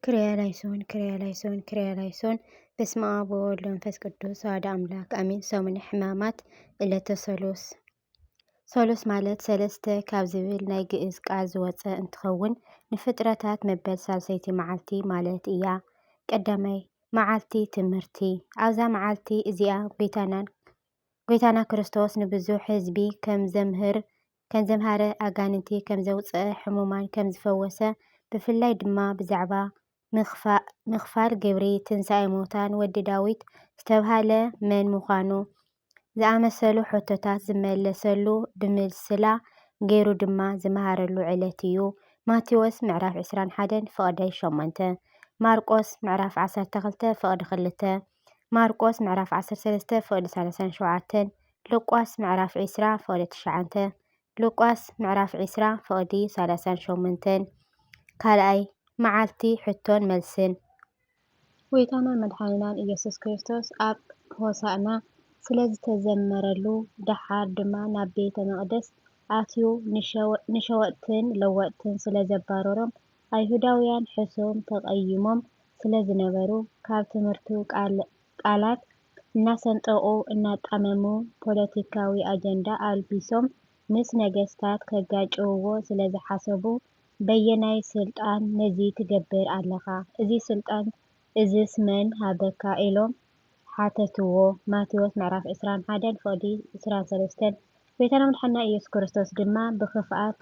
ክርያላይሶን በስመ አብ ወወልድ ወመንፈስ ቅዱስ አሐዱ አምላክ አሜን። ሰሙነ ሕማማት ዕለተ ሰሉስ። ሰሉስ ማለት ሰለስተ ካብ ዝብል ናይ ግእዝ ቃል ዝወፀ እንትኸውን ንፍጥረታት መበል ሳልሰይቲ መዓልቲ ማለት እያ። ቀዳማይ መዓልቲ ትምህርቲ። ኣብዛ መዓልቲ እዚኣ ጎይታና ክርስቶስ ንብዙሕ ህዝቢ ከም ዘምሃረ ኣጋንንቲ ከም ዘውፅአ ሕሙማን ከም ዝፈወሰ ብፍላይ ድማ ብዛዕባ ምኽፋል ግብሪ ትንሣኤ ሙታን ወዲ ዳዊት ዝተብሃለ መን ምዃኑ ዝኣመሰሉ ሕቶታት ዝመለሰሉ ብምስላ ገይሩ ድማ ዝመሃረሉ ዕለት እዩ። ማቴዎስ ምዕራፍ 21 ፍቕዲ 8፣ ማርቆስ ምዕራፍ 12 ፍቕዲ 2፣ ማርቆስ ምዕራፍ 13 ፍቕዲ 37፣ ሉቃስ ምዕራፍ 20 ፍቕዲ 9፣ ሉቃስ ምዕራፍ 20 ፍቕዲ 38። ካልኣይ መዓልቲ ሕቶን መልስን። ጎይታና መድሓኒናን ኢየሱስ ክርስቶስ ኣብ ሆሳእና ስለ ዝተዘመረሉ ደሓር ድማ ናብ ቤተ መቕደስ ኣትዩ ንሸወጥትን ለወጥትን ስለ ዘባረሮም ኣይሁዳውያን ሕሶም ተቐይሞም ስለ ዝነበሩ ካብ ትምህርቱ ቃላት እናሰንጠቑ እናጣመሙ ፖለቲካዊ ኣጀንዳ ኣልቢሶም ምስ ነገስታት ከጋጭውዎ ስለ ዝሓሰቡ በየናይ ስልጣን ነዚ ትገብር ኣለኻ? እዚ ስልጣን እዝስ መን ሃበካ ኢሎም ሓተትዎ። ማቴዎስ ምዕራፍ 21 ፍቕዲ 23። ጎይታና መድሓኒና ኢየሱስ ክርስቶስ ድማ ብኽፍኣት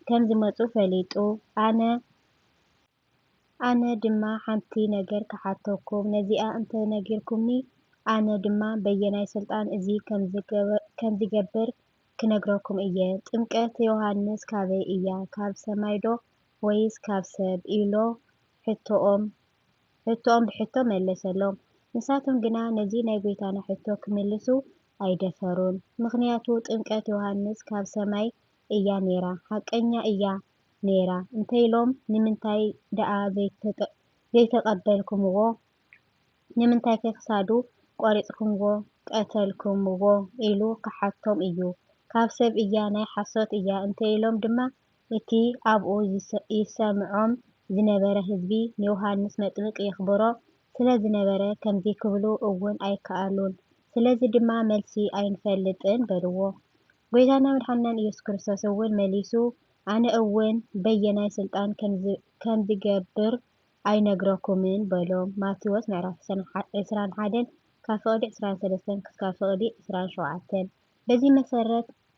ከም ዝመፁ ፈሊጡ ኣነ ድማ ሓንቲ ነገር ክሓተኩም ነዚኣ እንተነጊርኩምኒ ኣነ ድማ በየናይ ስልጣን እዚ ከም ዝገብር ክነግረኩም እየ። ጥምቀት ዮሃንስ ካበይ እያ? ካብ ሰማይ ዶ ወይስ ካብ ሰብ ኢሎ ሕቶኦም ብሕቶ መለሰሎም። ንሳቶም ግና ነዚ ናይ ጎይታና ሕቶ ክምልሱ ኣይደፈሩን። ምክንያቱ ጥምቀት ዮሃንስ ካብ ሰማይ እያ ነይራ፣ ሓቀኛ እያ ነይራ እንተኢሎም ንምንታይ ደኣ ዘይተቀበልኩምዎ? ንምንታይ ክሳዱ ቆሪፅኩምዎ ቀተልኩምዎ ኢሉ ክሓቶም እዩ። ካብ ሰብ እያ ናይ ሓሶት እያ እንተኢሎም ድማ እቲ ኣብኡ ይሰምዖም ዝነበረ ህዝቢ ንዮሃንስ መጥምቅ የኽብሮ ስለ ዝነበረ ከምዚ ክብሉ እውን ኣይከኣሉን። ስለዚ ድማ መልሲ ኣይንፈልጥን በልዎ። ጎይታና መድሓኒና ኢየሱስ ክርስቶስ እውን መሊሱ ኣነ እውን በየናይ ስልጣን ከም ዝገብር ኣይነግረኩምን በሎም። ማቴዎስ ምዕራፍ 21 ካብ ፍቕዲ 23 ክሳብ ፍቕዲ 27።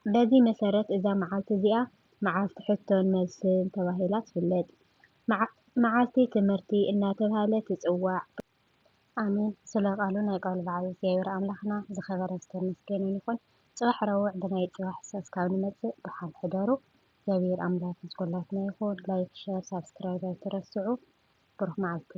በዚ መሰረት እዛ መዓልቲ እዚኣ መዓልቲ ሕቶን መልስን ተባሂላ ትፍለጥ። መዓልቲ ትምህርቲ እናተባህለ ትፅዋዕ። ኣሜን። ስለ ቃሉ ናይ ቃሉ በዓል እግዚኣብሔር ኣምላኽና ዝኸበረ ዝተመስገነ ይኹን። ፅባሕ ረቡዕ ብናይ ፅባሕ ሰስካብ ንመፅእ ድሓን ሕደሩ። እግዚኣብሔር ኣምላክ ምስ ኩላትና ይኹን። ላይክ፣ ሸር፣ ሳብስክራይብ ኣይትረስዑ። ብሩኽ መዓልቲ